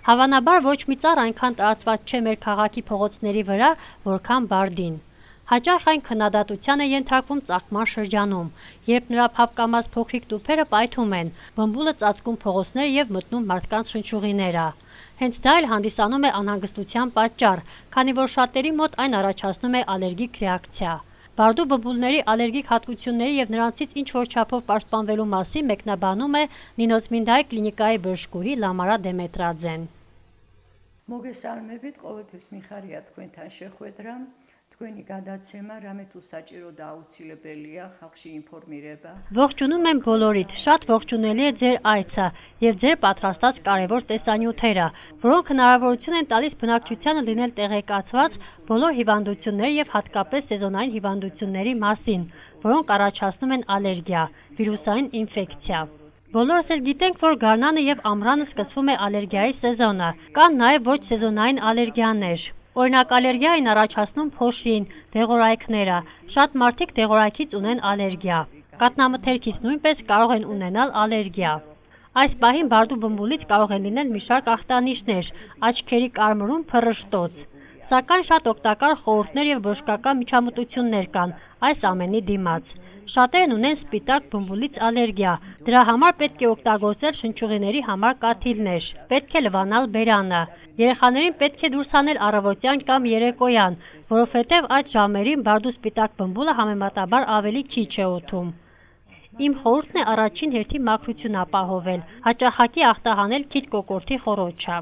Հավանաբար ոչ մի ծառ այնքան տարածված չէ մեր քաղաքի փողոցների վրա, որքան բարդին։ Հաճախ այն քննադատության է ենթարկվում ծաղկման շրջանում, երբ նրա փափկամազ փոքրիկ տուփերը պայթում են, բմբուլը ծածկում փողոցները եւ մտնում մարդկանց շնչուղիները։ Հենց դա էլ հանդիսանում է անհանգստության պատճառ, քանի որ շատերի մոտ այն առաջացնում է ալերգիկ ռեակցիա։ Բարդու բմբուլների ալերգիկ հատկությունների եւ նրանցից ինչ որ չափով պաշտպանվելու մասին մեկնաբանում է Նինոցմինդայի կլինիկայի բժշկուհի Լամարա Դեմետրաձեն։ Mogę salmy być, ყოველთვის მიხარია თქვენთან შეხვედრა. Თქვენი გადაცემა რამეთ უსაჭირო და აუცილებელია ხალხში ინფორმირება. Ողջունում եմ բոլորիդ, շատ ողջունելի է ձեր այցը եւ ձեր պատրաստած կարևոր տեսանյութերը, որոնք հնարավորություն են տալիս բնակչությանը լինել տեղեկացված բոլոր հիվանդությունների եւ հատկապես սեզոնային հիվանդությունների մասին, որոնք առաջացնում են ալերգիա, վիրուսային ինֆեկցիա։ Բոլորս էլ գիտենք, որ գարնանը եւ ամռանը սկսվում է ալերգիայի սեզոնը, կան նաեւ ոչ սեզոնային ալերգիաներ։ Օրինակ ալերգիա են առաջացնում փոշին, դեղորայքները, շատ մարդիկ դեղորայքից ունեն ալերգիա, կաթնամթերքից նույնպես կարող են ունենալ ալերգիա։ Այս պահին բարդու բմբուլից կարող են լինել մի շարք ախտանիշներ, աչքերի կարմրում, փռշտոց։ Սակայն շատ օգտակար խորհուրդներ եւ բժշկական միջամտություններ կան այս ամենի դիմաց։ Շատերն ունեն սպիտակ բմբուլից ալերգիա, դրա համար պետք է օգտագործել շնչուղիների համար կաթիլներ, պետք է լվանալ բերանը։ Երեխաներին պետք է դուրս հանել առավոտյան կամ երեկոյան, որովհետև այդ ժամերին բարդու սպիտակ բմբուլը համեմատաբար ավելի քիչ է օդում։ Իմ խորհուրդն է առաջին հերթին մաքրություն ապահովել, հաճախակի ախտահանել քիչ կոկորդի խոռոչը։